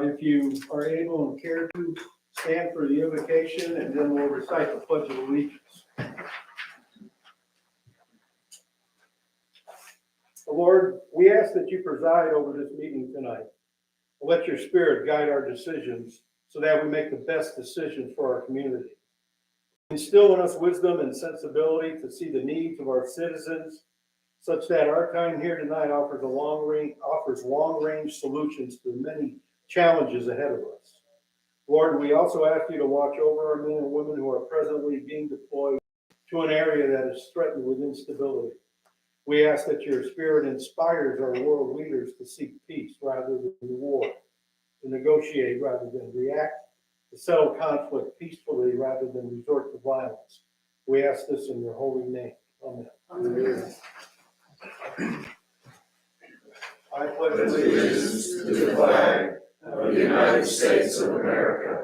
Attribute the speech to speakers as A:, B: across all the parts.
A: If you are able and care to, stand for the invocation, and then we'll recite the Pledge of Allegiance. Lord, we ask that you preside over this meeting tonight. Let your Spirit guide our decisions so that we make the best decisions for our community. Instill in us wisdom and sensibility to see the needs of our citizens, such that our time here tonight offers long-range solutions to the many challenges ahead of us. Lord, we also ask you to watch over our men and women who are presently being deployed to an area that is threatened with instability. We ask that your Spirit inspires our world leaders to seek peace rather than war, to negotiate rather than react, to settle conflict peacefully rather than resort to violence. We ask this in your holy name. Amen. Amen. I pledge
B: allegiance to the flag of the United States of America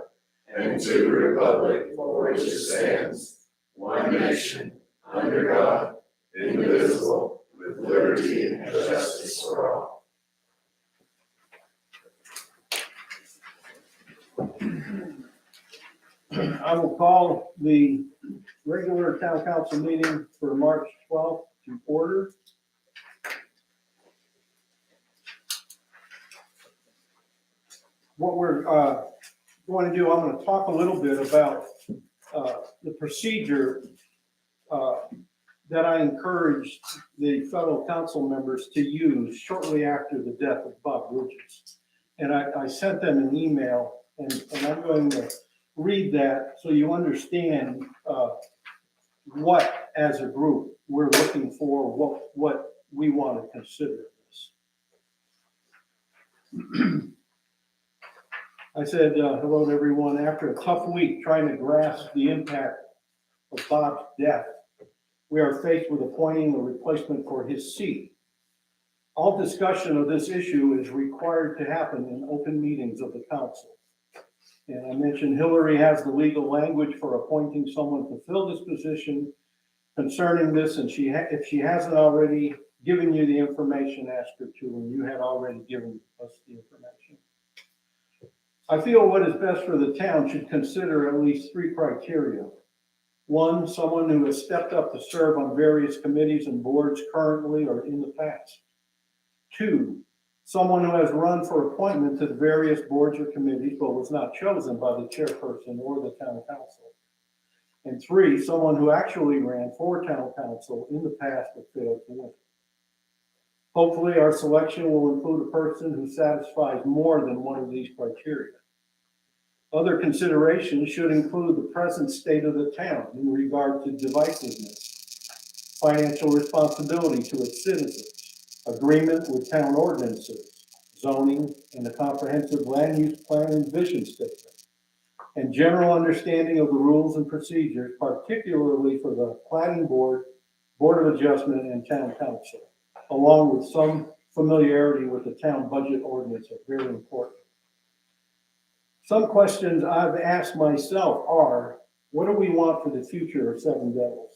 B: and to the republic for which it stands, one nation, under God, indivisible, with liberty and justice for all.
A: I will call the regular town council meeting for March 12th to order. What we're going to do, I'm going to talk a little bit about the procedure that I encouraged the fellow council members to use shortly after the death of Bob Bridges. And I sent them an email, and I'm going to read that so you understand what, as a group, we're looking for, what we want to consider this. I said, hello to everyone. After a tough week trying to grasp the impact of Bob's death, we are faced with appointing a replacement for his seat. All discussion of this issue is required to happen in open meetings of the council. And I mentioned Hillary has the legal language for appointing someone to fill this position concerning this, and if she hasn't already given you the information, ask her to, and you had already given us the information. I feel what is best for the town should consider at least three criteria. One, someone who has stepped up to serve on various committees and boards currently or in the past. Two, someone who has run for appointment to the various boards or committees but was not chosen by the chairperson or the town council. And three, someone who actually ran for town council in the past but failed to win. Hopefully, our selection will include a person who satisfies more than one of these criteria. Other considerations should include the present state of the town in regard to divisiveness, financial responsibility to its citizens, agreement with town ordinances, zoning, and the comprehensive land use plan and vision statement, and general understanding of the rules and procedures, particularly for the planning board, board of adjustment, and town council, along with some familiarity with the town budget ordinance are very important. Some questions I've asked myself are, what do we want for the future of Seven Devils?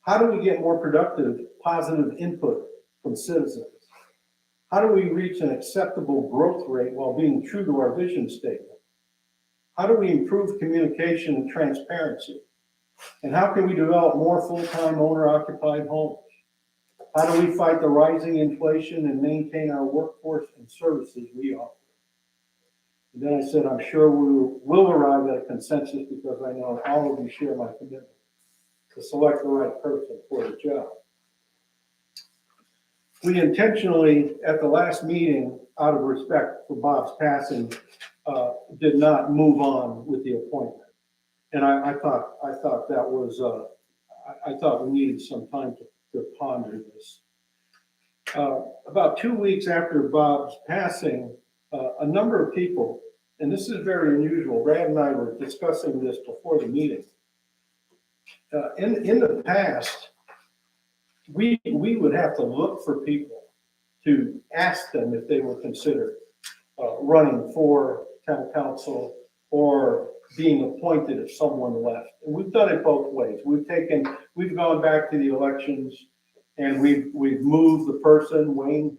A: How do we get more productive, positive input from citizens? How do we reach an acceptable growth rate while being true to our vision statement? How do we improve communication and transparency? And how can we develop more full-time owner-occupied homes? How do we fight the rising inflation and maintain our workforce and services we offer? And then I said, I'm sure we will arrive at a consensus because I know all of you share my commitment to select the right person for the job. We intentionally, at the last meeting, out of respect for Bob's passing, did not move on with the appointment. And I thought that was, I thought we needed some time to ponder this. About 2 weeks after Bob's passing, a number of people, and this is very unusual, Brad and I were discussing this before the meeting. In the past, we would have to look for people to ask them if they would consider running for town council or being appointed if someone left. And we've done it both ways. We've gone back to the elections and we've moved the person. Wayne,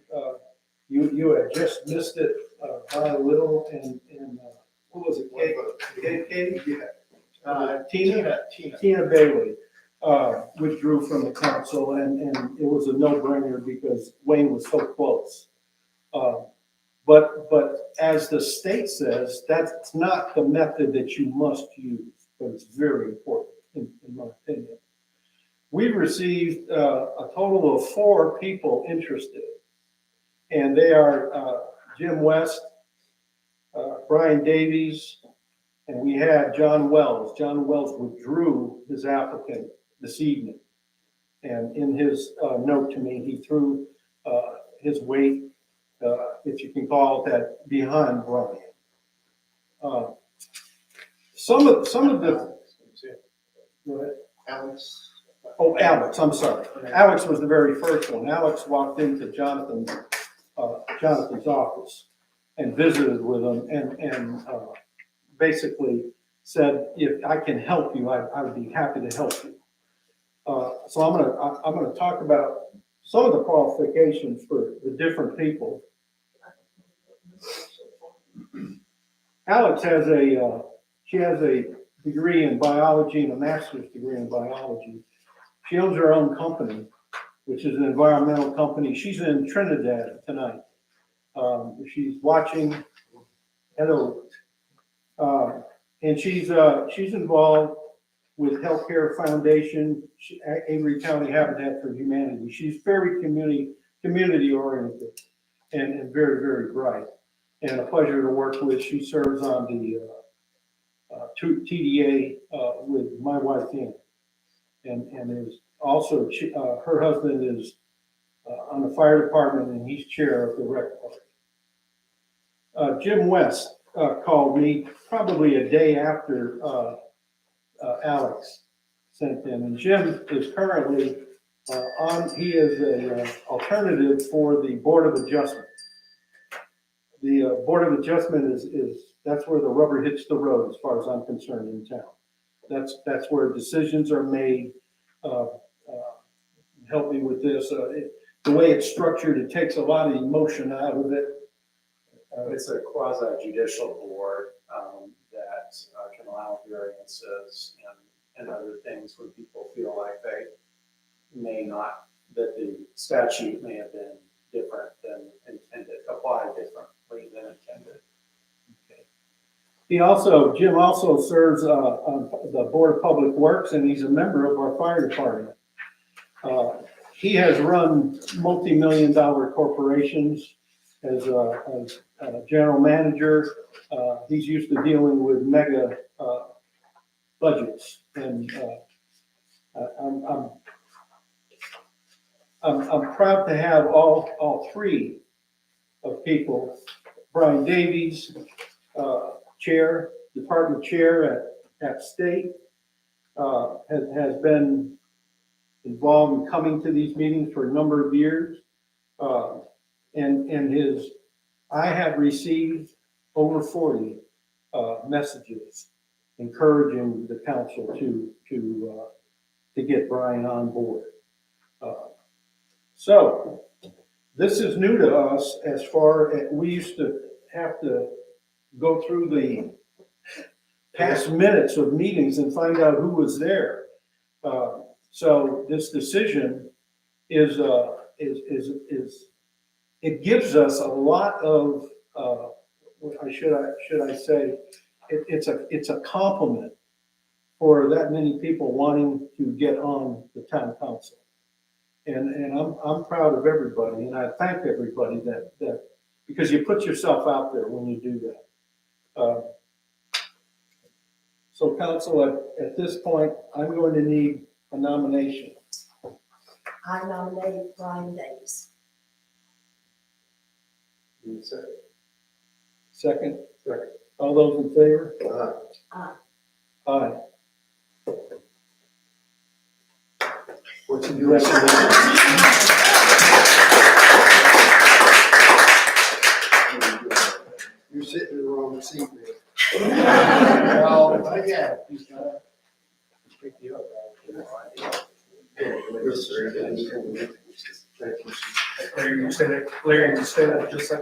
A: you had just missed it Vi Little and, who was it? Katie? Tina Bailey, withdrew from the council, and it was a no-brainer because Wayne was so close. But as the state says, that's not the method that you must use, but it's very important, in my opinion. We've received a total of 4 people interested, and they are Jim West, Brian Davies, and we had John Wells. John Wells withdrew his applicant this evening. And in his note to me, he threw his weight, if you can call it that, behind Brian. Some of the, go ahead.
C: Alex.
A: Oh, Alex, I'm sorry. Alex was the very first one. Alex walked into Jonathan's office and visited with him and basically said, if I can help you, I would be happy to help you. So I'm gonna talk about some of the qualifications for the different people. Alex has she has a degree in biology and a master's degree in biology. She owns her own company, which is an environmental company. She's in Trinidad tonight. She's watching. Hello. And she's involved with Healthcare Foundation, Avery County Habitat for Humanity. She's very community oriented and very, very bright, and a pleasure to work with. She serves on the TDA with my wife Ann, and is also her husband is on the fire department, and he's chair of the rec party. Jim West called me probably a day after Alex sent in, and Jim is currently he is an alternative for the Board of Adjustment. The Board of Adjustment is that's where the rubber hits the road as far as I'm concerned in town. That's where decisions are made. Help me with this. The way it's structured, it takes a lot of emotion out of it.
C: It's a quasi-judicial board that can allow variances and other things when people feel like they may not, that the statute may have been different than intended, applied differently than intended.
A: Okay. Jim also serves on the Board of Public Works, and he's a member of our fire department. He has run multi-million-dollar corporations as a general manager. He's used to dealing with mega budgets, and I'm proud to have all 3 of people. Brian Davies, department chair at state, has been involved in coming to these meetings for a number of years. And I have received over 40 messages encouraging the council to get Brian on board. So this is new to us as far as we used to have to go through the past minutes of meetings and find out who was there. So this decision is it gives us a lot of should I say it's a compliment for that many people wanting to get on the town council, and I'm proud of everybody, and I thank everybody that because you put yourself out there when you do that. So council, at this point, I'm going to need a nomination.
D: I nominate Brian Davies.
A: Second? Second. All those in favor?
D: Aye.
A: Aye.
C: What's the
A: You recommend?
E: You're sitting in the wrong seat, man.
C: Well, yeah, he's gonna pick you up.
E: Thank you.
C: Larry, you say that just like.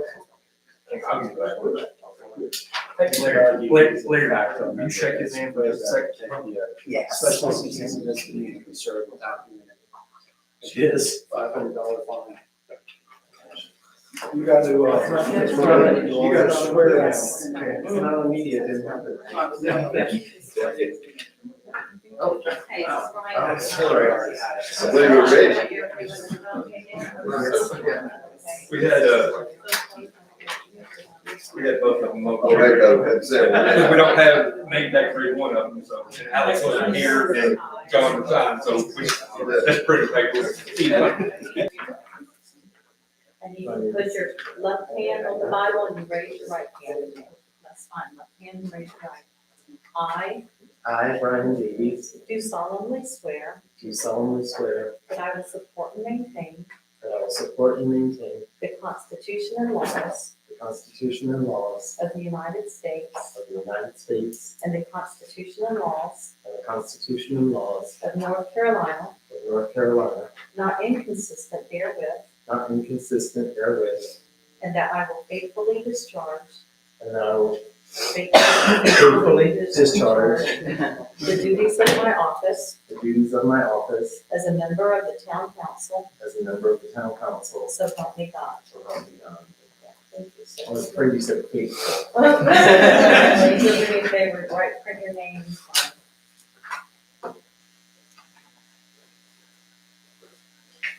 B: I'll get back with it.
C: Larry,
B: you shake his hand for just a second.
C: Yes. Especially since he's in this community concerned without doing it. It is $500 fine.
A: You got to, you got to swear that.
C: It's not immediate, it didn't happen.
F: Hey, this is Brian.
C: Hillary already had it.
B: I believe we're ready.
G: We had both of them.
B: Oh, there you go, that's it.
G: Because we don't have, made that for one of them, so Alex wasn't here and John resigned, so that's pretty paperwork.
F: And you can put your left hand on the Bible and you raise your right hand. That's fine, left hand and raise your right.
H: I, Brian Davies,
F: Do solemnly swear
H: do solemnly swear
F: that I will support and maintain
H: that I will support and maintain
F: the Constitution and laws
H: the Constitution and laws
F: of the United States
H: of the United States
F: and the Constitution and laws
H: and the Constitution and laws
F: of North Carolina,
H: of North Carolina,
F: not inconsistent therewith,
H: not inconsistent therewith,
F: and that I will faithfully discharge
H: and that I will
F: faithfully
H: discharge
F: the duties of my office
H: the duties of my office
F: as a member of the town council,
H: as a member of the town council.
F: so help me God.
H: So help me God.
F: Thank you, sir.
H: I was afraid you said faithful.
F: Please do me a favor, write, print your name, sign.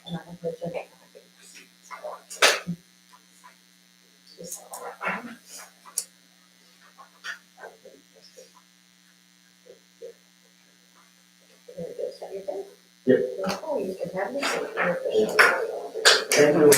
F: And I will put your name. Just- There it goes. Have your pen?
H: Yep.
F: Oh, you can have this. If you're official.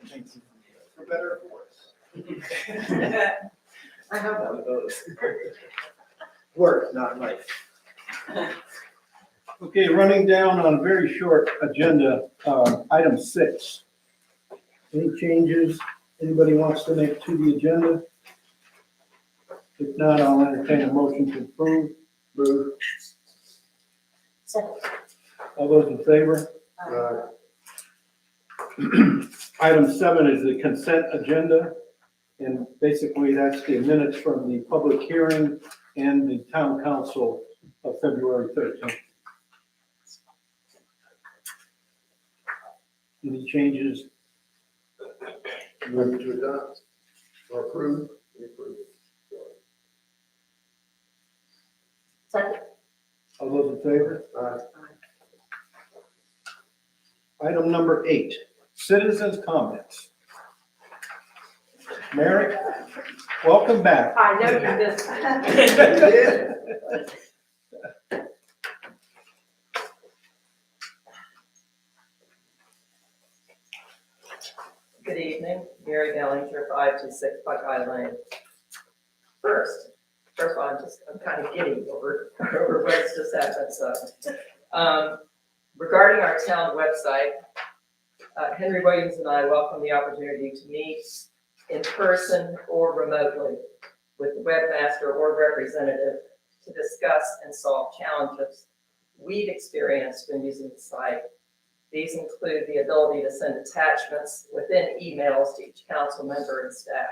H: Thank you.
A: For better or worse.
C: I have one of those. Work, not life.
A: Okay, running down on a very short agenda, item 6. Any changes anybody wants to make to the agenda? If not, I'll entertain a motion to approve. Approve.
D: Second.
A: All those in favor? Item 7 is the consent agenda, and basically that's the minutes from the public hearing and the town council of February 13th. Any changes?
E: Move to adopt or approve? Approve.
D: Second.
A: All those in favor? Item number 8, citizens' comments. Mary, welcome back.
F: I know you missed
I: Good evening, Mary Bellinger, 526 Buckeye Lane. First of all, I'm kind of giddy over what's just happened, so. Regarding our town website, Henry Williams and I welcome the opportunity to meet in person or remotely with the webmaster or representative to discuss and solve challenges we've experienced when using the site. These include the ability to send attachments within emails to each council member and staff.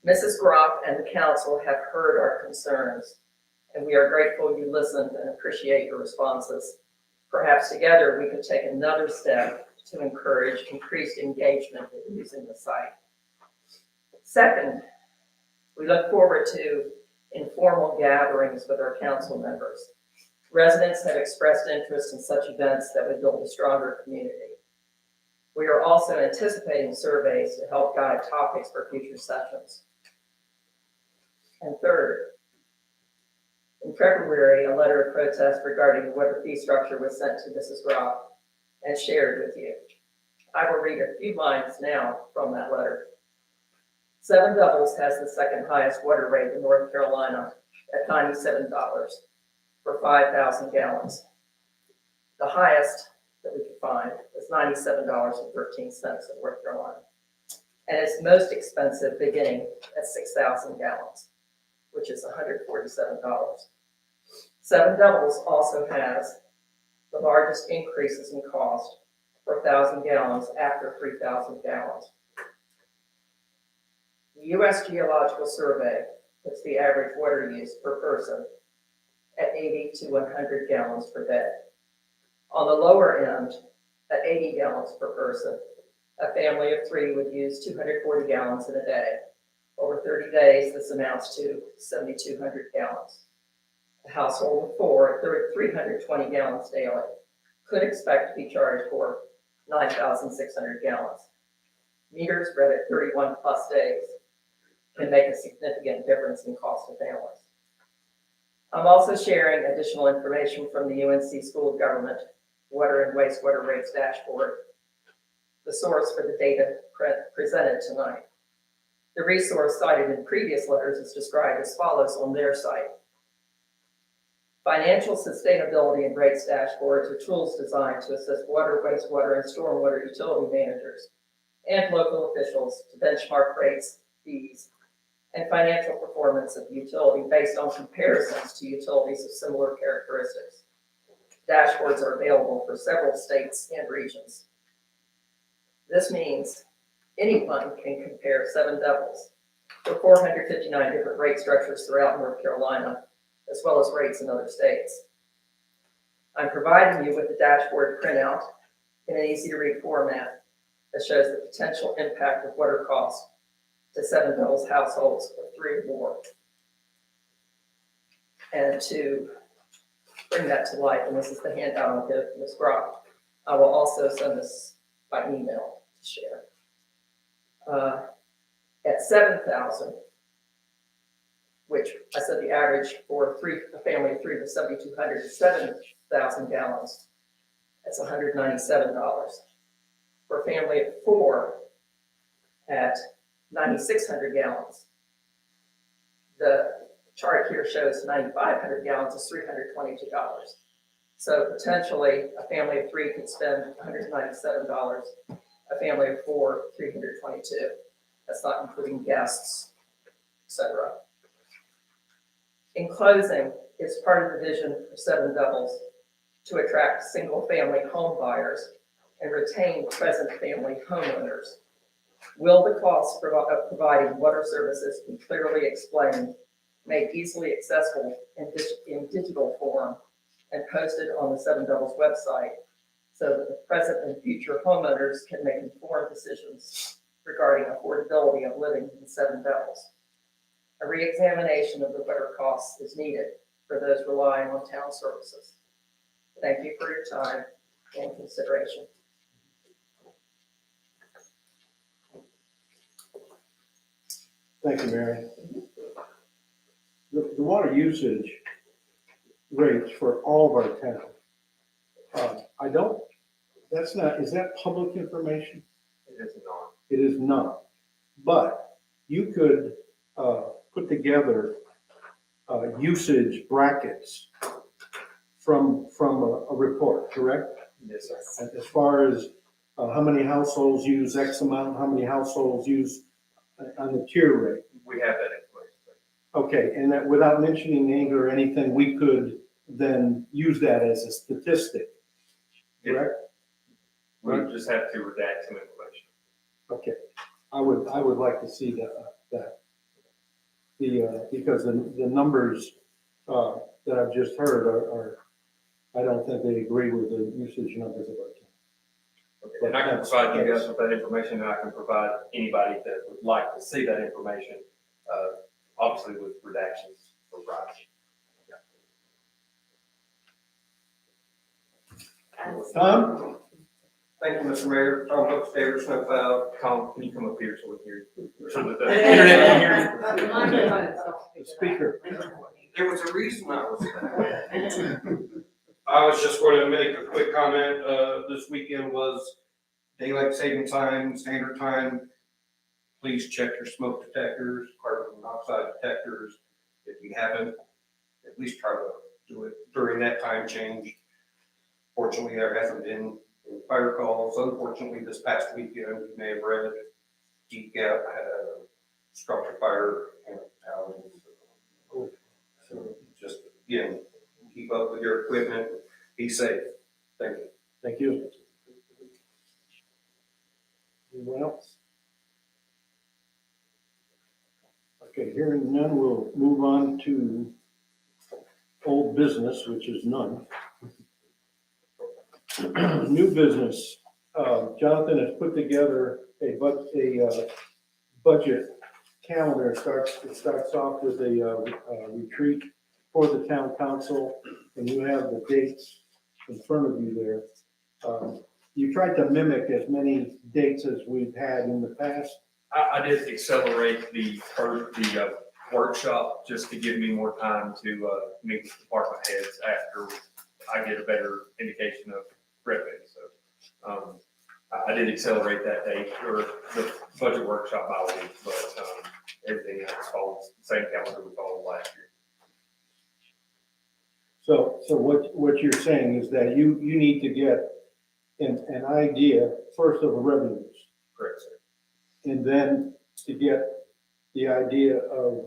I: Mrs. Groff and the council have heard our concerns, and we are grateful you listened and appreciate your responses. Perhaps together we could take another step to encourage increased engagement in using the site. Second, we look forward to informal gatherings with our council members. Residents have expressed interest in such events that would build a stronger community. We are also anticipating surveys to help guide topics for future sessions. And third, in February, a letter of protest regarding the water fee structure was sent to Mrs. Groff and shared with you. I will read a few lines now from that letter. Seven Devils has the second highest water rate in North Carolina at $97 for 5,000 gallons. The highest that we could find was $97.13 in North Carolina. And it's most expensive beginning at 6,000 gallons, which is $147. Seven Devils also has the largest increases in cost per 1,000 gallons after 3,000 gallons. The U.S. Geological Survey puts the average water use per person at 80 to 100 gallons per day. On the lower end, at 80 gallons per person, a family of three would use 240 gallons in a day. Over 30 days, this amounts to 7,200 gallons. A household of four at 320 gallons daily could expect to be charged for 9,600 gallons. Meters read at 31 plus days can make a significant difference in cost to families. I'm also sharing additional information from the UNC School of Government Water and Wastewater Rates Dashboard, the source for the data presented tonight. The resource cited in previous letters is described as follows on their site. Financial sustainability and rates dashboards are tools designed to assist water, wastewater, and stormwater utility managers and local officials to benchmark rates, fees, and financial performance of the utility based on comparisons to utilities of similar characteristics. Dashboards are available for several states and regions. This means anyone can compare Seven Devils for 459 different rate structures throughout North Carolina, as well as rates in other states. I'm providing you with the dashboard printout in an easy-to-read format that shows the potential impact of water costs to Seven Devils households of three or more. And to bring that to life, and this is the handout I'll give Ms. Brock, I will also send this by email to share. At 7,000, which I said the average for a family of three was 7,200, 7,000 gallons, that's $197. For a family of four at 9,600 gallons, the chart here shows 9,500 gallons is $322. So potentially a family of three could spend $197, a family of four, $322. That's not including guests, etc. In closing, it's part of the vision for Seven Devils to attract single-family home buyers and retain present family homeowners. Will the costs of providing water services be clearly explained, made easily accessible in digital form, and posted on the Seven Devils website so that the present and future homeowners can make informed decisions regarding affordability of living in Seven Devils? A re-examination of the water costs is needed for those relying on town services. Thank you for your time and consideration.
A: Thank you, Mary. The water usage rates for all of our towns, is that public information?
H: It is not.
A: It is not. But you could put together usage brackets from a report, correct?
H: Yes, sir.
A: And as far as how many households use X amount, how many households use on the tier rate.
G: We have that information.
A: Okay, and that without mentioning name or anything, we could then use that as a statistic, correct?
G: We just have to redact some information.
A: Okay, I would like to see that. Because the numbers that I've just heard are, I don't think they agree with the usage numbers of our town.
G: Okay. And I can provide you guys with that information, and I can provide anybody that would like to see that information, obviously with redactions for privacy.
A: Tom?
J: Thank you, Mr. Mayor. Tom Brooks, Davis, Snowplow.
G: Colin, can you come up here so we can hear you? So that the internet can hear you.
A: The speaker.
J: There was a reason I was there. I was just going to make a quick comment. This weekend was daylight saving time, standard time. Please check your smoke detectors, carbon monoxide detectors. If you haven't, at least try to do it during that time change. Fortunately, there hasn't been fire calls. Unfortunately, this past weekend, you may have read, Geek Gap had a structure fire in town. So just, again, keep up with your equipment, be safe. Thank you.
A: Thank you. Anyone else? Okay, hearing none, we'll move on to old business, which is none. New business, Jonathan has put together a budget calendar. It starts off with a retreat for the town council, and you have the dates in front of you there. You tried to mimic as many dates as we've had in the past.
G: I did accelerate the workshop just to give me more time to meet with department heads after I get a better indication of revenue. So I did accelerate that date or the budget workshop by a week, but everything else follows the same calendar we followed last year.
A: So what you're saying is that you need to get an idea first of the revenues,
G: Correct, sir.
A: and then to get the idea of,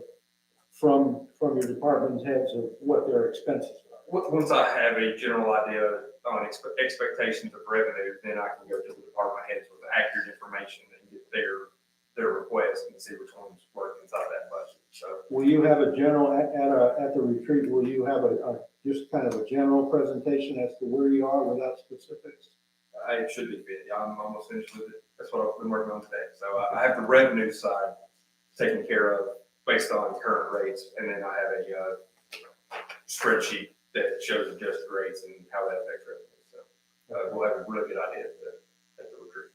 A: from your department heads of what their expenses are.
G: Once I have a general idea on expectations of revenue, then I can go to the department heads with accurate information and get their request and see which ones work inside that budget. So
A: Will you have a general, at the retreat, will you have just kind of a general presentation as to where you are without specifics?
G: it should be fit. I'm almost finished with it. That's what I've been working on today. So I have the revenue side taken care of based on current rates, and then I have a spreadsheet that shows adjusted rates and how that affects revenue. So we'll have a really good idea at the retreat.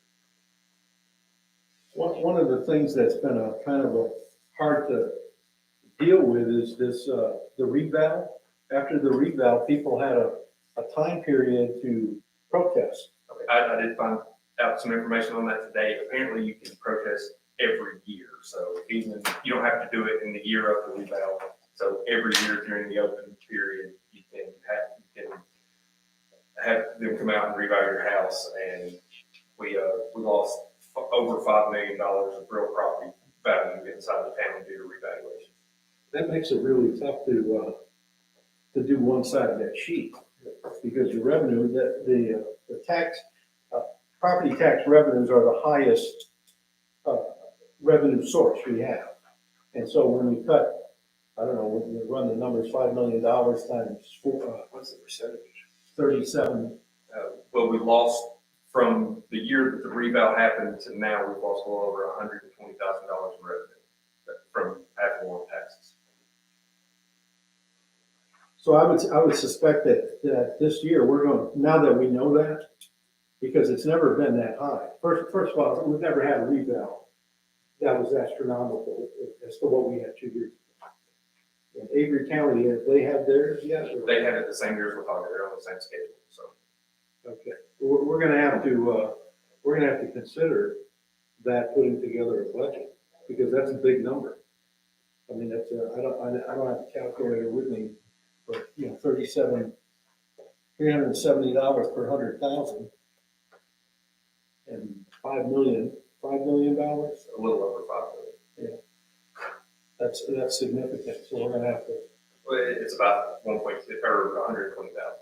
A: One of the things that's been a kind of a hard to deal with is this, the reval. After the reval, people had a time period to protest.
G: Okay, I did find out some information on that today. Apparently you can protest every year. So even, you don't have to do it in the year of the reval. So every year during the open period, you can have them come out and revalue your house. And we lost over $5 million of real property value inside the town due to revaluation.
A: That makes it really tough to do one side of that sheet, because your revenue, the tax, property tax revenues are the highest revenue source we have. And so when we cut, I don't know, when you run the numbers, $5 million times four,
E: What's the percentage?
A: 37.
G: Well, we lost from the year that the reval happened to now, we've lost well over $120,000 in revenue from ad valorem taxes.
A: So I would suspect that this year we're going, now that we know that, because it's never been that high. First of all, we've never had a reval that was astronomical as to what we had 2 years ago. In Avery County, have they had theirs yet? or-
G: They had it the same year as Watauga, they're on the same schedule, so.
A: Okay, we're gonna have to consider that, putting together a budget, because that's a big number. I mean, that's I don't have a calculator with me, but, you know, $370 per 100,000. And $5 million, $5 million,
G: A little over 5 million.
A: that's significant, so we're gonna have to.
G: Well, it's about 1.6 or 120,000.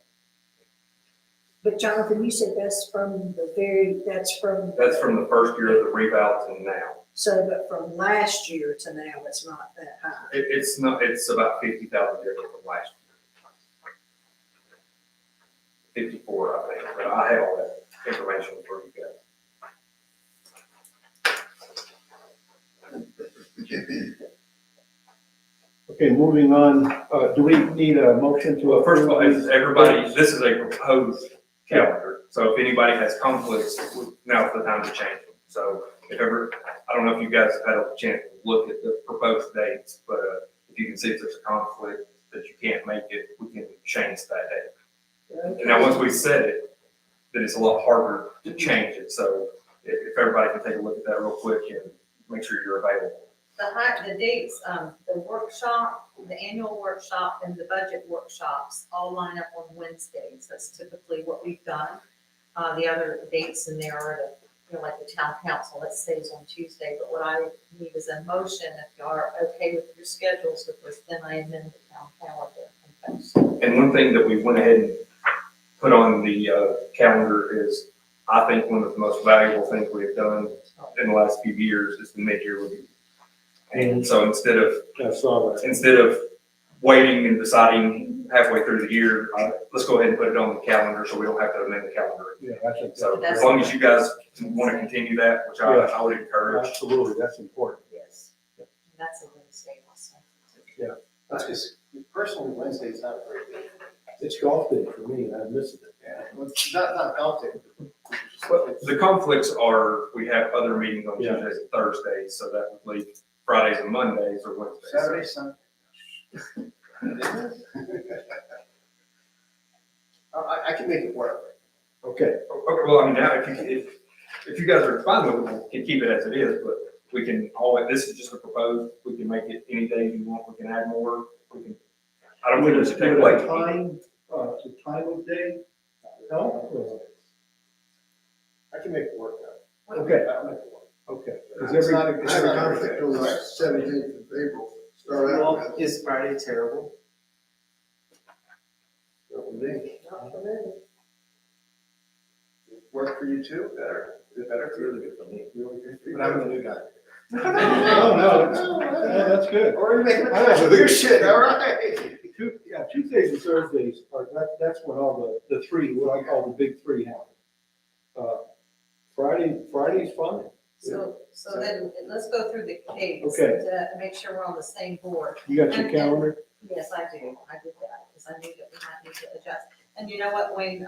D: But Jonathan, you said that's from
G: That's from the first year of the reval to now.
D: so, but from last year to now, it's not that high.
G: It's it's about 50,000 different from last year. 54, I think, but I have all that information for you guys.
A: Okay, moving on, do we need a motion to?
G: Well, first of all, is everybody, this is a proposed calendar, so if anybody has conflicts, now's the time to change them. So if ever, I don't know if you guys have had a chance to look at the proposed dates, but if you can see if there's a conflict that you can't make it, we can change that date. And now, once we set it, then it's a lot harder to change it, so if everybody can take a look at that real quick and make sure you're available.
F: The dates, the workshop, the annual workshop and the budget workshops all line up on Wednesdays. That's typically what we've done. The other dates in there are like the town council, that stays on Tuesday. But what I need is a motion, if you are okay with your schedules, because then I amend the town calendar and post.
G: And one thing that we went ahead and put on the calendar is, I think, one of the most valuable things we've done in the last few years is the mid-year review. And so instead of waiting and deciding halfway through the year, let's go ahead and put it on the calendar so we don't have to amend the calendar.
A: Yeah, I think
G: So
A: so.
G: as long as you guys want to continue that, which I would encourage.
A: Absolutely, that's important.
F: Yes. And that's a Wednesday also.
E: That's just, personally, Wednesday's not very good.
A: It's golf day for me, and I miss it.
E: Yeah, well, it's not golf day.
G: But the conflicts are, we have other meetings on
A: Yeah.
G: Tuesdays and Thursdays, so that would leave Fridays and Mondays or Wednesdays.
E: Saturday, Sunday. I can make it work.
A: Okay,
G: Okay, well, I mean, now, if you guys are fine with it, we can keep it as it is, but we can always, this is just a proposed, we can make it any day you want, we can add more, we can, I don't think we should take
A: Would
G: away.
A: a the time of day? No?
E: I can make it work.
A: Okay,
E: I'll make it work.
A: okay.
E: It's not a conflict till the 17th of April. Start out
H: Well,
E: with.
H: is Friday terrible?
E: Not with me.
I: Not for me.
E: Work for you too? Better. Is it better for you?
H: Really good for me.
E: Really good for you? But I'm the new guy.
A: No, that's good.
E: Or you're making a good shit, all right.
A: Tuesdays and Thursdays are, that's when all the three, what I call the big three happen. Friday's fine.
D: So then, let's go through the cadence
A: Okay.
D: to make sure we're on the same board.
A: You got your calendar?
D: Yes, I do. I did that because I knew that we might need to adjust. And you know what, Wayne,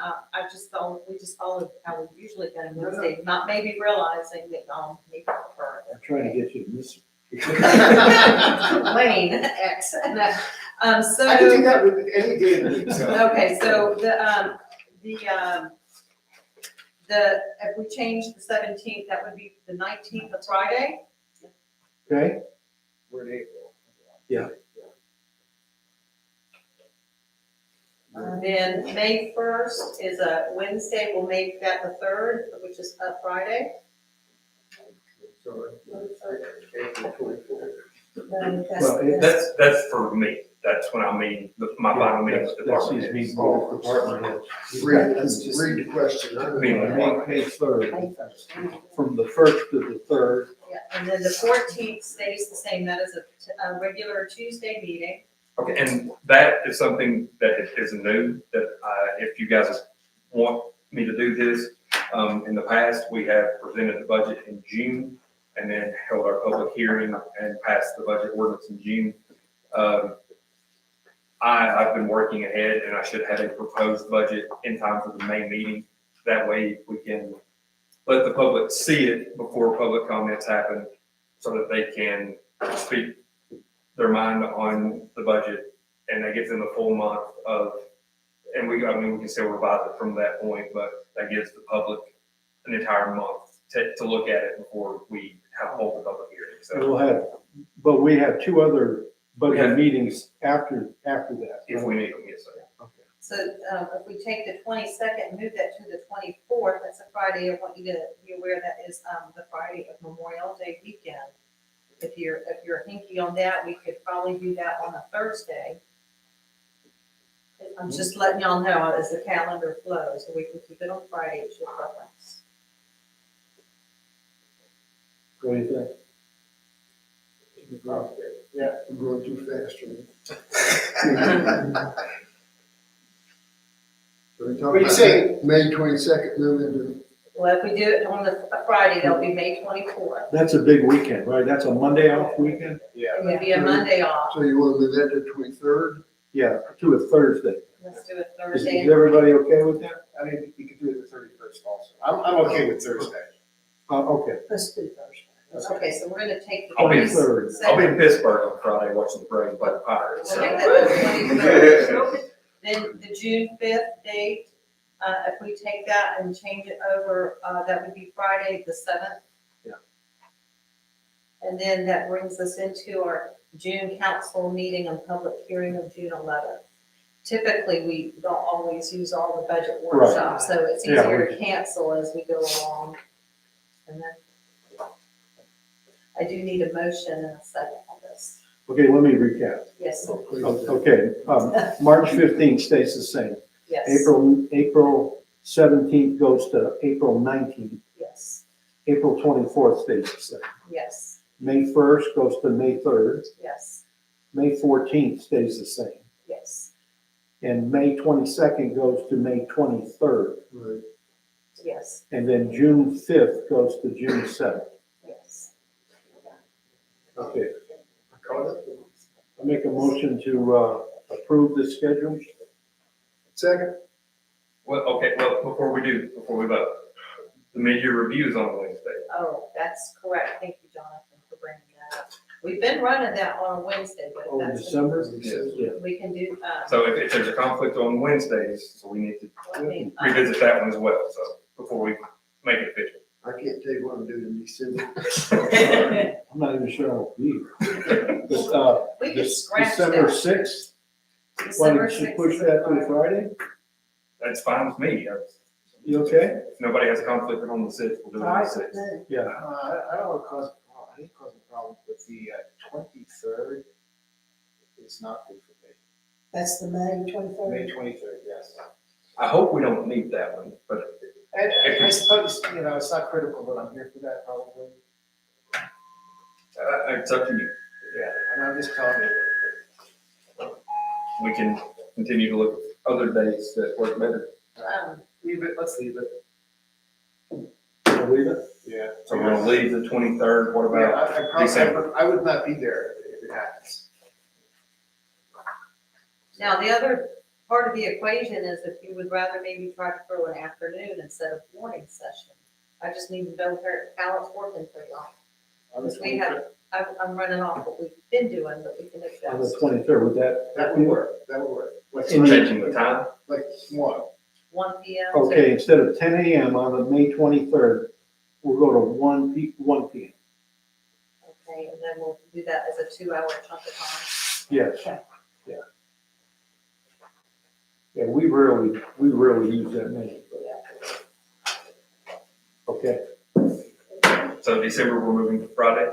D: we just followed how we usually done Wednesday, not maybe realizing that, maybe prefer
A: I'm trying to get you to miss.
D: it. Wayne, X.
E: I can do
D: So,
E: that with any day of the week, so.
D: okay, so if we change the 17th, that would be the 19th of Friday?
A: Okay?
E: We're in April.
D: Then May 1st is a Wednesday, we'll make that the 3rd, which is a Friday.
E: Sorry. April 24th.
D: Then
A: Well,
G: That's for me, that's when I mean, my final meeting with the
A: That's
G: department
A: his
G: heads.
A: meeting with the department heads.
E: Read the question.
A: May 3rd, from the 1st to the 3rd.
D: Yeah, and then the 14th stays the same, that is a regular Tuesday meeting.
G: Okay, and that is something that is new, that if you guys want me to do this, in the past, we have presented the budget in June and then held our public hearing and passed the budget ordinance in June. I've been working ahead and I should have a proposed budget in time for the May meeting. That way we can let the public see it before public comments happen so that they can speak their mind on the budget, and that gives them a full month of, and we can still revise it from that point, but that gives the public an entire month to look at it before we hold the public hearing, so
A: But we have two other
G: We
A: budget
G: have-
A: meetings after that.
G: if we need them, yes, sir.
A: Okay.
D: So if we take the 22nd and move that to the 24th, that's a Friday, I want you to be aware that is the Friday of Memorial Day weekend. If you're hinky on that, we could probably do that on a Thursday. I'm just letting y'all know as the calendar flows, so we can keep it on Friday, it's your preference.
A: What do you think?
E: Yeah, I'm going too fast for me. What are you saying? May 22nd, move into.
D: Well, if we do it on a Friday, that'll be May 24th.
A: That's a big weekend, right? That's a Monday off weekend?
D: It would be a Monday off.
E: So you want to move that to 23rd?
A: Yeah, to a Thursday.
D: Let's do it
A: Is
D: Thursday.
A: everybody okay with that?
E: I mean, you could do it the 31st also. I'm okay with Thursday.
A: Okay.
D: Let's do Thursday. Okay, so we're gonna take the
G: I'll be
D: 22nd.
G: I'll be in Pittsburgh on Friday watching the Braves play the Pirates,
D: We'll
G: so.
D: make that the 23rd. Then the June 5th date, if we take that and change it over, that would be Friday, the 7th.
A: Yeah.
D: And then that brings us into our June council meeting and public hearing of June 11th.
F: typically, we don't always use all the budget
A: Right.
F: workshops, so it's
A: Yeah,
F: easier
A: we-
F: to cancel as we go along. And then I do need a motion and a second on this.
A: Okay, let me recap.
F: Yes,
A: Okay, March 15th stays the same.
F: yes,
A: April 17th goes to April 19th.
F: yes,
A: April 24th stays the same.
F: yes,
A: May 1st goes to May 3rd.
F: yes,
A: May 14th stays the same.
F: yes,
A: And May 22nd goes to May 23rd.
E: Right.
F: yes,
A: And then June 5th goes to June 7th.
F: yes.
A: Okay,
E: Caught it?
A: I make a motion to approve this schedule.
E: Second?
G: Well, before we vote, the mid-year review is on Wednesday.
F: Oh, that's correct. Thank you, Jonathan, for bringing that up. We've been running that on a Wednesday, but
A: Oh,
F: if that's,
A: December?
G: Yes.
A: Yeah.
F: we can do,
G: So if there's a conflict on Wednesdays, so we need to
F: let me,
G: revisit that one as well, so before we make it official.
E: I can't tell you what I'm doing in December.
A: I'm not even sure I'll be here. But,
F: we can scratch
A: December
F: that.
A: 6th, why
F: December
A: don't you
F: 6th
A: push
F: is a
A: that to
F: Friday.
A: Friday?
G: That's fine with me.
A: You okay?
G: If nobody has a conflict on the 6th, we'll do it on the 6th.
A: Yeah.
H: I don't want to cause a problem, I didn't cause a problem, but the 23rd is not good for me.
K: That's the May 23rd.
H: May 23rd, yes.
G: I hope we don't need that one, but
H: And I suppose, you know, it's not critical that I'm here for that probably.
G: it's up to you.
H: Yeah, and I'm just telling you.
G: We can continue to look at other days that work better.
H: Leave it, let's leave it.
A: Leave it?
H: Yeah.
G: So we're gonna leave the 23rd, what
H: Yeah,
G: about
H: I probably,
G: December?
H: I would not be there if it happens.
F: Now, the other part of the equation is if you would rather maybe try to throw an afternoon instead of morning session. I just need to know how it's working for y'all. Because we have, I'm running off what we've been doing, but we can
A: On the
F: adjust.
A: 23rd, would that?
H: That would work, that would work. Like,
A: In
G: Changing the time?
H: like one.
F: 1 PM. to-
A: Okay, instead of 10 a.m. on the May 23rd, we'll go to 1 p.m.
F: Okay, and then we'll do that as a 2-hour chunk of time.
A: Yes. Yeah. Yeah, we rarely use that many. Okay,
G: So December, we're moving to Friday,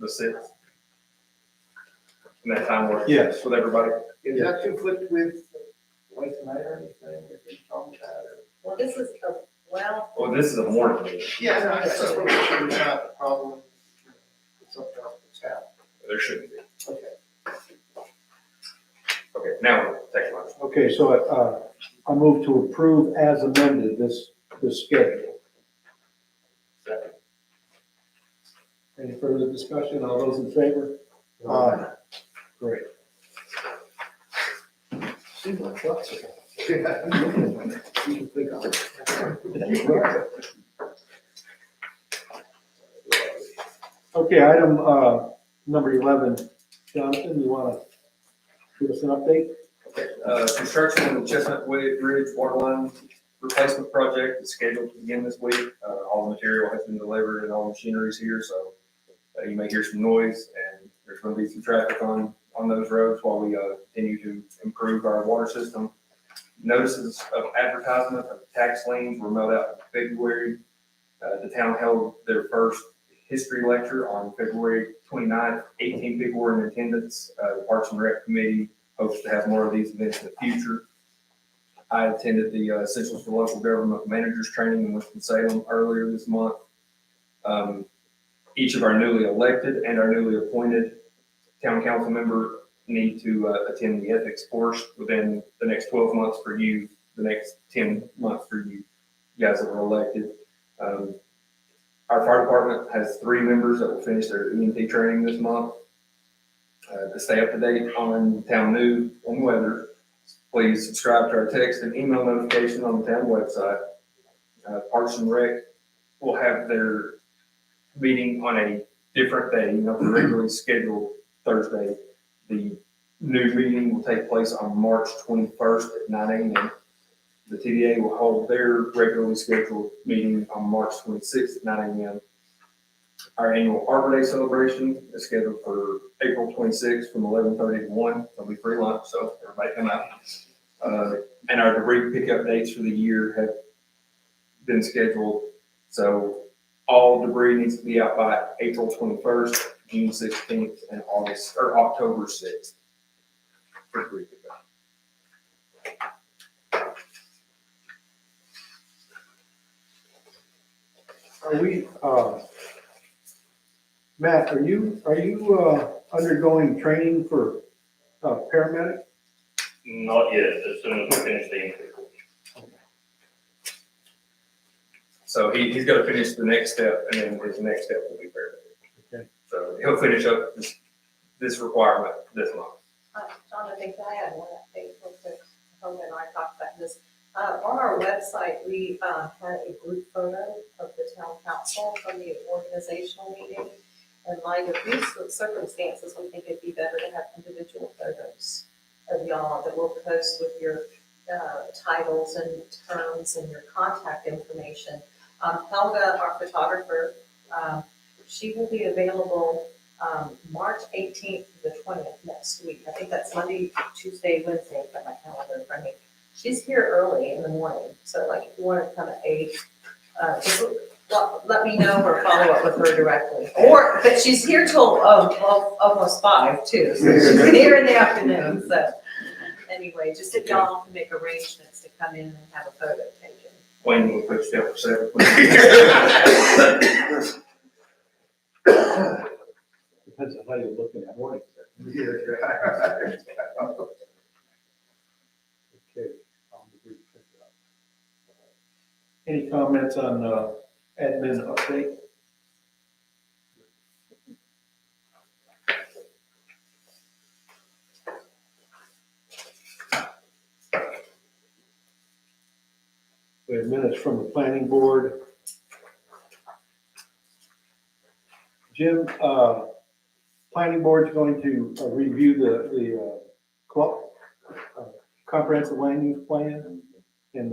G: the 6th. And that time works?
A: Yes.
G: With everybody?
H: Is that conflict with late tonight or anything, if you problem with that, or?
F: Well, this is, well,
G: Well, this is a morning meeting.
H: Yeah, no, I just want to make sure there's not a problem. It's something else that's happening.
G: There shouldn't be.
H: Okay.
G: Okay, now we'll take lunch.
A: okay, so I move to approve as amended this schedule.
H: Second.
A: Any further discussion? All those in favor? Great.
H: Seems like lots of. You can think of it.
A: Okay, item number 11. Jonathan, you want to give us an update?
G: Construction on the Chestnut Bridge water line replacement project is scheduled to begin this week. All the material has been delivered and all machinery is here, so you may hear some noise and there's going to be some traffic on those roads while we continue to improve our water system. Notices of advertisement of tax liens were mailed out in February. The town held their first history lecture on February 29th. 18 people were in attendance. The Parks and Rec Committee hopes to have more of these events in the future. I attended the Essentials for Local Government Managers Training in Winston-Salem earlier this month. Each of our newly elected and our newly appointed town council member need to attend the ethics course within the next 12 months for you, the next 10 months for you guys that were elected. Our fire department has 3 members that will finish their EMT training this month. To stay up to date on town news and weather, please subscribe to our text and email notification on the town website. Parks and Rec will have their meeting on a different day, not the regularly scheduled Thursday. The new meeting will take place on March 21st at 9 a.m. The TDA will hold their regularly scheduled meeting on March 26th at 9 a.m. Our annual Arbor Day celebration is scheduled for April 26th from 11:30 to 1. There'll be free lunch, so everybody come out. And our debris pickup dates for the year have been scheduled. So all debris needs to be out by April 21st, June 16th, and October 6th for debris pickup.
A: Are we, Matt, are you undergoing training for paramedic?
L: Not yet, as soon as we finish the intake.
G: So he's got to finish the next step, and then his next step will be paramedic.
A: Okay.
G: So he'll finish up this requirement this month.
D: Jonathan, can I add one update real quick? Hope and I talked about this. On our website, we had a group photo of the town council from the organizational meeting. In light of these circumstances, we think it'd be better to have individual photos of y'all that will post with your titles and terms and your contact information. Helga, our photographer, she will be available March 18th to the 20th next week. I think that's Monday, Tuesday, Wednesday, I've got my calendar in front of me. She's here early in the morning, so like if you want to come at 8, just let me know or follow up with her directly. But she's here till almost 5 too, so she's here in the afternoon, so. Anyway, just if y'all can make arrangements to come in and have a photo taken.
G: Wayne will put you down for 7.
A: Depends on how you're looking at morning. Okay. Any comments on admin update? We have minutes from the planning board. Jim, planning board's going to review the comprehensive land use plan and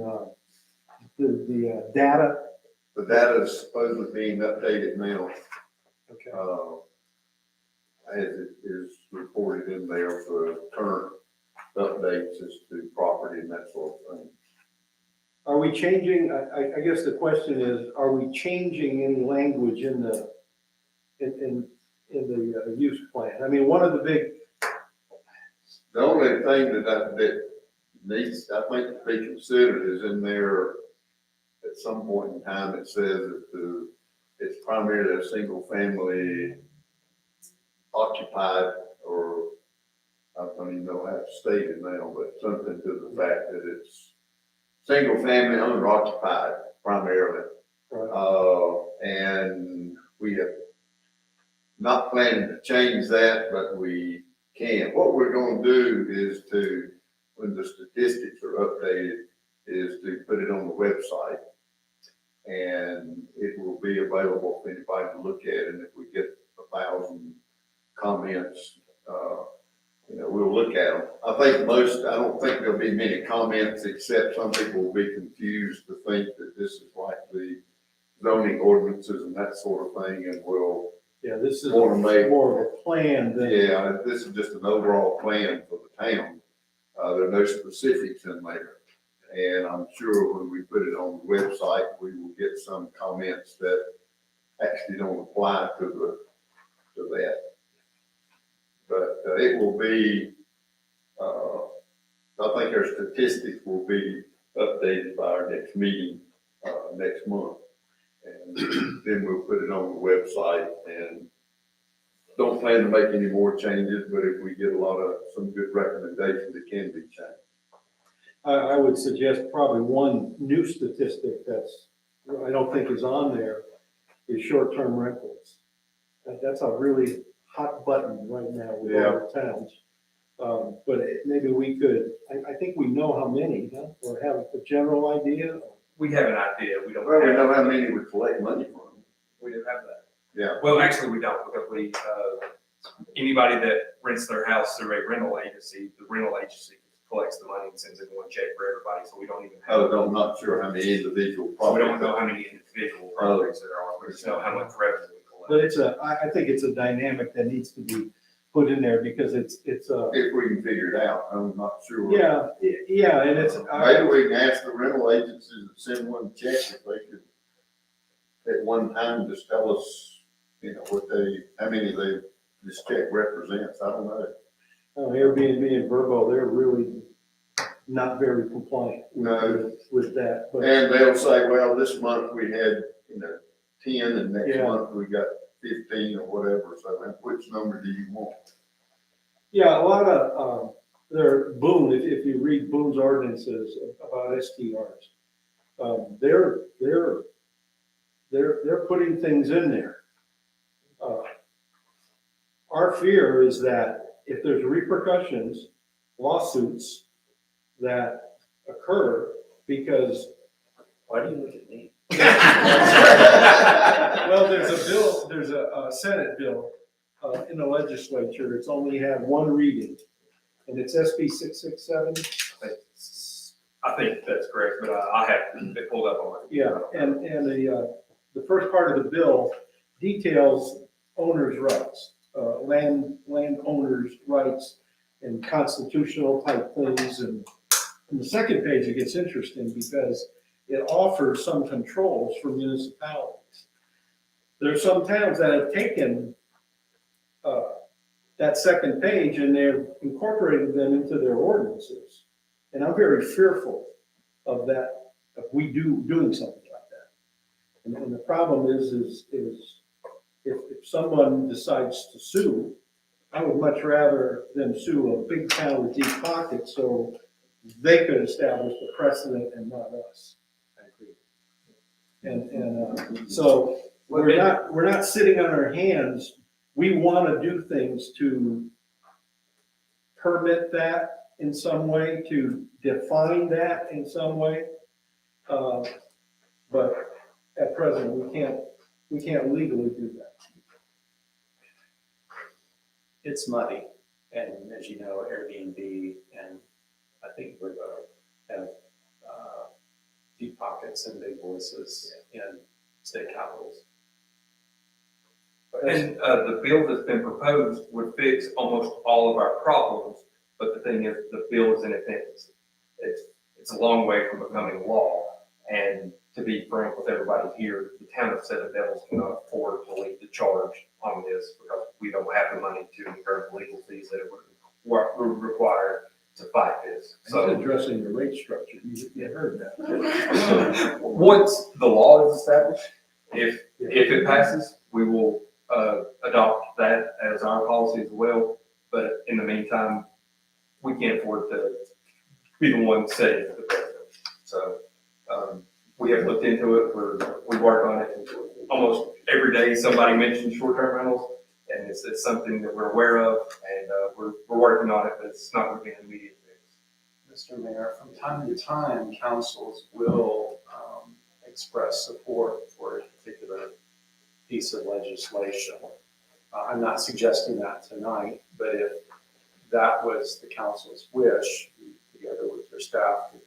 A: the data.
E: The data is supposedly being updated now,
A: Okay.
E: as it is reported in there for current updates as to property and that sort of thing.
A: Are we changing, I guess the question is, are we changing any language in the use plan? I mean, one of the big,
E: The only thing that needs, I think, to be considered is in there, at some point in time, it says that it's primarily a single family occupied, or I don't even know how to state it now, but something to the fact that it's single family owner occupied primarily. And we have not planning to change that, but we can. What we're going to do is to, when the statistics are updated, is to put it on the website. And it will be available for anybody to look at. And if we get 1,000 comments, we'll look at them. I don't think there'll be many comments, except some people will be confused to think that this is like the zoning ordinances and that sort of thing, and
A: this is
E: More made.
A: more of a plan than.
E: yeah, this is just an overall plan for the town. There are no specifics in there. And I'm sure when we put it on the website, we will get some comments that actually don't apply to that. But it will be, I think our statistics will be updated by our next meeting next month. And then we'll put it on the website, and don't plan to make any more changes, but if we get some good recommendations, it can be changed.
A: I would suggest probably one new statistic that's, I don't think is on there, is short-term rentals. That's a really hot button right now with all the towns. But maybe we could, I think we know how many, huh? Or have a general idea.
G: We have an idea. We don't.
E: Well, we
G: have-
E: know how many we collect money from.
G: We do have that.
E: Yeah.
G: Well, actually, we don't, because anybody that rents their house through a rental agency, the rental agency collects the money and sends it in one check for everybody, so we don't even have.
E: I'm not sure how many individual
G: So we
E: properties.
G: don't know how many individual properties there are, we just know how much revenue we collect.
A: But I think it's a dynamic that needs to be put in there because it's,
E: If we can figure it out, I'm not sure.
A: yeah, and it's.
E: Maybe we can ask the rental agencies to send one check if they could, at one time, just tell us, you know, how many this check represents, I don't know.
A: Airbnb and Vrbo, they're really not very compliant
E: No.
A: with that, but.
E: And they'll say, well, this month we had, 10, and next
A: Yeah.
E: month we got 15 or whatever, so which number do you want?
A: Yeah, a lot of, Boone, if you read Boone's ordinances about STRs, they're putting things in there. Our fear is that if there's repercussions, lawsuits that occur because.
L: Why do you look at me?
A: Well, there's a Senate bill, in the legislature, it's only had one reading, and it's SB 667.
G: I think that's correct, but I have it pulled up on it.
A: Yeah, and the first part of the bill details owners' rights, landowners' rights and constitutional type things. And in the second page, it gets interesting because it offers some controls for municipalities. There are some towns that have taken that second page and they're incorporating them into their ordinances. And I'm very fearful of that, of doing something like that. And the problem is if someone decides to sue, I would much rather them sue a big town with deep pockets so they could establish the precedent and not us.
C: I agree.
A: And so we're not sitting on our hands. We want to do things to permit that in some way, to define that in some way. But at present, we can't legally do that.
C: It's muddy, and as you know, Airbnb and I think Vrbo have deep pockets and big voices in state capitals.
G: And the bill that's been proposed would fix almost all of our problems, but the thing is, the bill is in its infancy. It's a long way from becoming law, and to be frank with everybody here, the town of Seven Devils cannot afford to lead the charge on this because we don't have the money to incur the legal fees that it would require to fight this.
A: So
G: So
A: addressing the rate structure, you heard that.
G: once the law is established, if it passes, we will adopt that as our policy as well. But in the meantime, we can't afford to be the one setting the precedent. So we have looked into it. We work on it. Almost every day, somebody mentions short-term rentals, and it's something that we're aware of, and we're working on it, but it's not going to be an immediate fix.
C: Mr. Mayor, from time to time, councils will express support for a particular piece of legislation. I'm not suggesting that tonight, but if that was the council's wish, together with your staff, could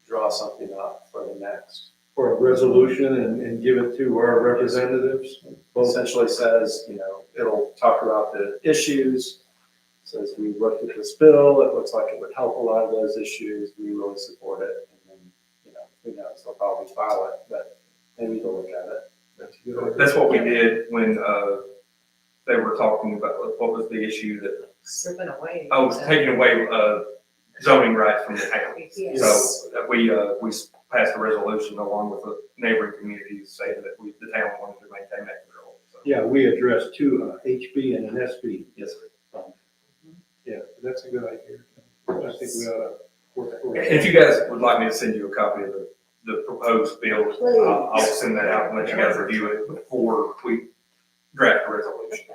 C: draw something up for the next.
A: For a resolution and give it to our representatives.
C: Essentially says, it'll talk about the issues, says we looked at this bill, it looks like it would help a lot of those issues, we really support it, and then, who knows, they'll probably file it, but maybe they'll look at it.
G: That's what we did when they were talking about what was the issue that
F: Stripping away.
G: taking away zoning rights from the town.
F: Yes.
G: So we passed a resolution along with the neighboring communities saying that the town wanted to maintain that control. So,
A: Yeah, we addressed two, HB and an SB.
G: yes, sir.
A: Yeah, that's a good idea. I think we ought to work for it.
G: If you guys would like me to send you a copy of the proposed bill,
K: Please.
G: I'll send that out and let you guys review it before we draft a resolution.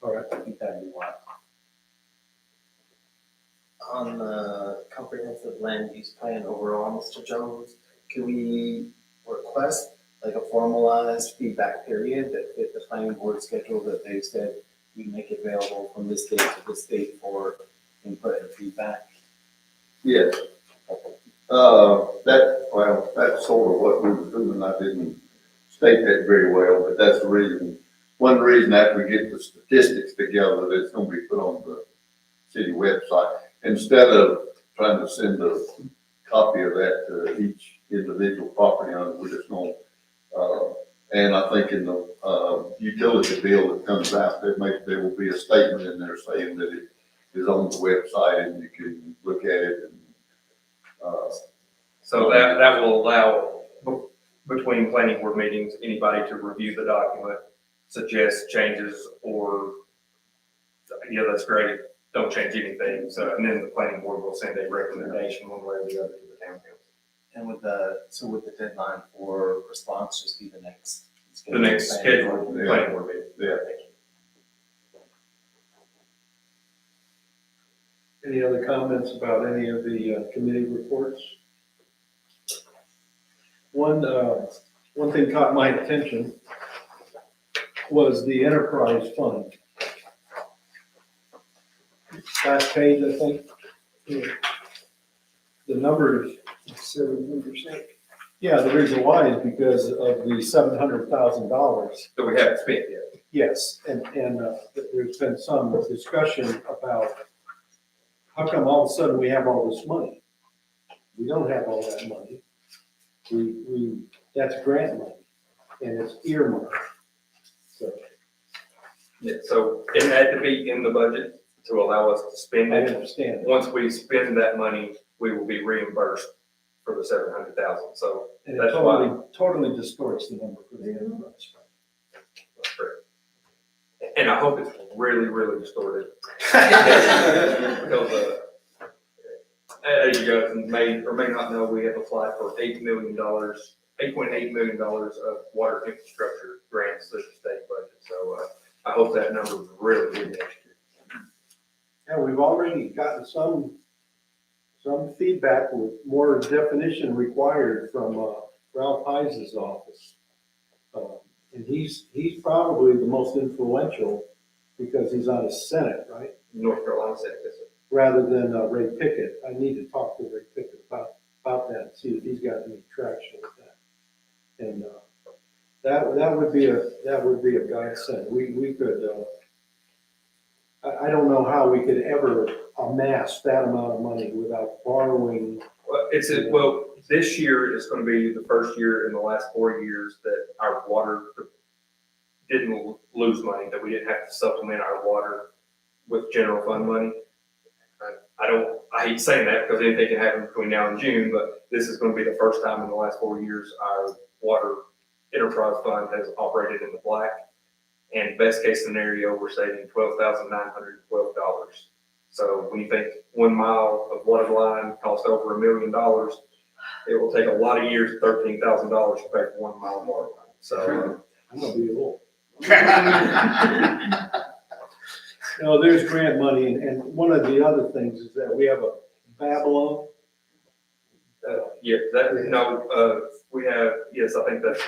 A: All right.
C: I think that'd be wise.
M: On the comprehensive land use plan overall, Mr. Jones, can we request like a formalized feedback period that fit the planning board schedule that they said we make available from this date to this date for input and feedback?
E: Yes. That's sort of what we were doing. I didn't state that very well, but that's the reason one reason after we get the statistics together, that it's gonna be put on the city website, instead of trying to send a copy of that to each individual property owner, we're just gonna, and I think in the, utility bill that comes out, there will be a statement in there saying that it is on the website and you can look at it and,
G: So that will allow, between planning board meetings, anybody to review the document, suggest changes, or, yeah, that's great, don't change anything. So, and then the planning board will send a recommendation one way or the other to the town council.
M: And would the deadline for response just be the next?
G: The next scheduled
E: Yeah.
G: planning board meeting.
E: yeah.
A: Any other comments about any of the committee reports? One thing caught my attention was the enterprise fund. Last page, I think. The number is 7%. Yeah, the reason why is because of the $700,000.
G: That we haven't spent yet.
A: Yes, and there's been some discussion about how come all of a sudden we have all this money? We don't have all that money. That's grant money, and it's earmarked. So
G: Yeah, so it had to be in the budget to allow us to spend
A: I
G: it.
A: understand.
G: Once we spend that money, we will be reimbursed for the 700,000, so
A: And it
G: that's why.
A: totally distorts the number for the enterprise fund.
G: That's correct. And I hope it's really, really distorted. Because, as you guys may or may not know, we have applied for $8.8 million of water infrastructure grants through the state budget. So, I hope that number is really good next year.
A: And we've already gotten some feedback with more definition required from Ralph Heise's office. And he's probably the most influential because he's on the Senate, right?
G: North Carolina Senate, yes, sir.
A: Rather than Ray Pickett. I need to talk to Ray Pickett about that and see if he's got any traction with that. And that would be a godsend. We could, I don't know how we could ever amass that amount of money without borrowing.
G: Well, this year is going to be the first year in the last 4 years that our water didn't lose money, that we didn't have to supplement our water with general fund money. I hate saying that because anything can happen between now and June, but this is going to be the first time in the last 4 years our water enterprise fund has operated in the black. And best case scenario, we're saving $12,912. So when you think 1 mile of water line costs over $1 million, it will take a lot of years, $13,000 to pay for 1 mile of water line. So
A: I'm gonna be old. No, there's grant money, and one of the other things is that we have a Babylon.
G: yeah, we have, yes, I think that's,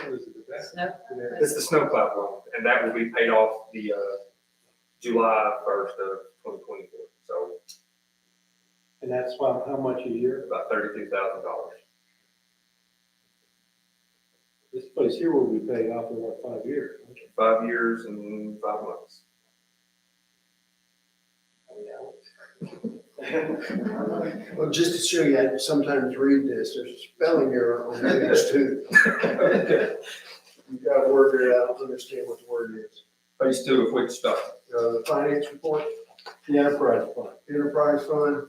F: No.
G: it's the snowplow loan, and that will be paid off the July 1st of 2024. So
A: And that's about how much a year?
G: about $32,000.
A: This place here will be paid off in what, 5 years?
G: 5 years and 5 months.
B: Well, just to show you, I sometimes read this, there's a spelling error on page 2. You gotta word it out, understand what the word is.
G: Phase 2 of which stuff?
B: The finance report,
A: The enterprise fund.
B: enterprise fund.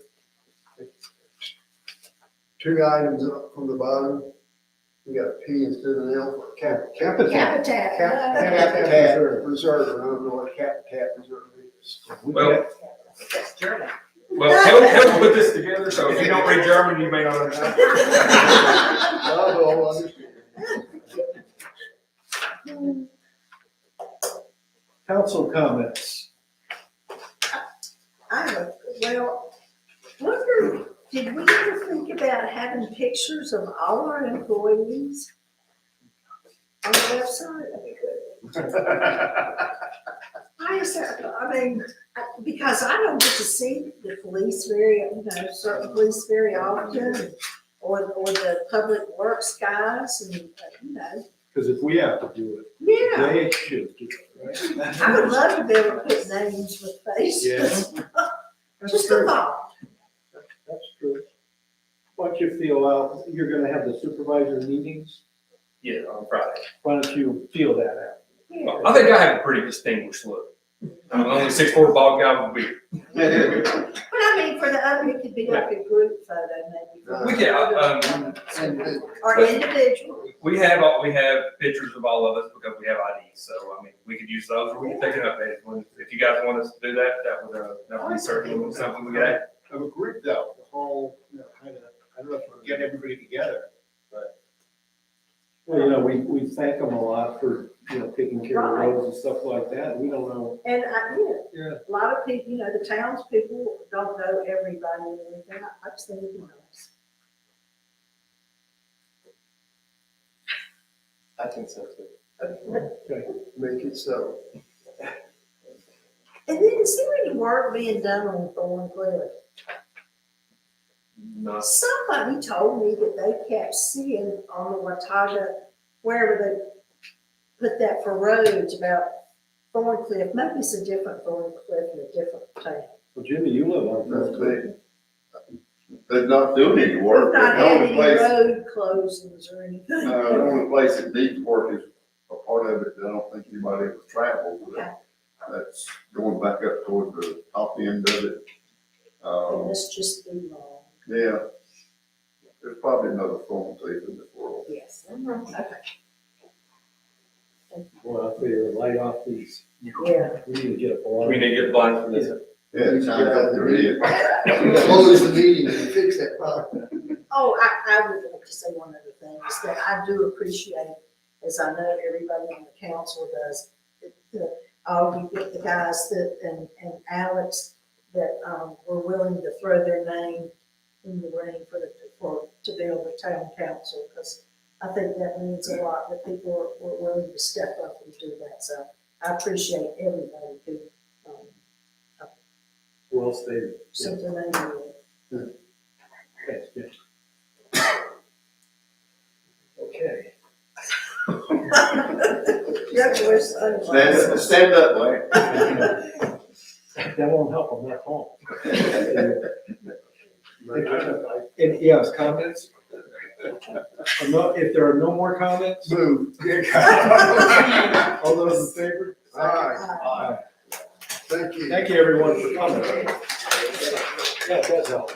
B: 2 items up from the bottom. We got a P instead of an L.
A: Capital.
K: Capitat.
B: Capitat reserve, and I don't know what capitat reserve is.
G: Well,
F: That's German.
G: well, he'll put this together, so if you don't read German, you may not understand.
B: I'll understand.
A: Council comments.
K: Did we ever think about having pictures of all our employees on the website? That'd be good. Because I don't get to see the police certain police very often, or the public works guys, and,
A: Because if we have to do it,
K: yeah.
A: they should do it,
K: I would love to be able to put names with faces. Just a thought.
A: That's true. Once you feel out, you're gonna have the supervisor meetings,
G: Yeah, on Friday.
A: why don't you feel that out?
K: Yeah.
G: I think I have a pretty distinguished look. I'm only 6'4" bald guy with a beard.
K: But I mean, for the other, it could be like a group photo maybe.
G: We can,
K: Or individual.
G: we have pictures of all of us because we have IDs, so I mean, we could use those or we can take an updated one. If you guys want us to do that, that would be certainly something we could add.
H: Of a group though, the whole, kind of, I don't know if we get everybody together, but.
A: Well, we thank them a lot for, taking care of roads and stuff like that. We don't know.
K: And
A: Yeah.
K: a lot of people, the townspeople don't know everybody and everything. I just think it'd be nice.
M: I think so too.
H: Make it so.
K: And then is there any work being done on Thorncliff?
G: Not
K: Somebody told me that they kept seeing on the Watauga, wherever they put that for roads about Thorncliff. Maybe it's a different Thorncliff in a different town.
A: Well, Jimmy, you live on
E: That's
A: Thorncliff.
E: big. They're not doing any work.
K: Not
E: The
K: had
E: only
K: any
E: place,
K: road closings or anything.
E: the only place that needs work is a part of it that I don't think anybody ever traveled.
K: Okay.
E: That's going back up toward the top end of it.
K: And it's just too long.
E: Yeah. There's probably another Thorncliff in this world.
K: Yes. Okay.
A: Well, I figure light off these.
K: Yeah.
A: We need to get a blind.
G: We need to get blind from this.
E: Yeah, it's time out there is.
H: Close the meeting and fix that problem.
K: Oh, I would like to say one other thing, is that I do appreciate, as I know everybody on the council does, all the guys that, and Alex, that, were willing to throw their name in the ring to build the town council, because I think that means a lot, that people were willing to step up and do that, so I appreciate everybody who,
A: Well stated.
K: sent their name in.
A: Thanks, Jim. Okay.
K: Yeah, we're so-
E: Stand up, Larry.
A: That won't help them that long. And yes, comments? If there are no more comments,
H: Move.
A: all those in favor?
H: Aye. Thank you.
A: Thank you, everyone, for coming. Yeah, it does help.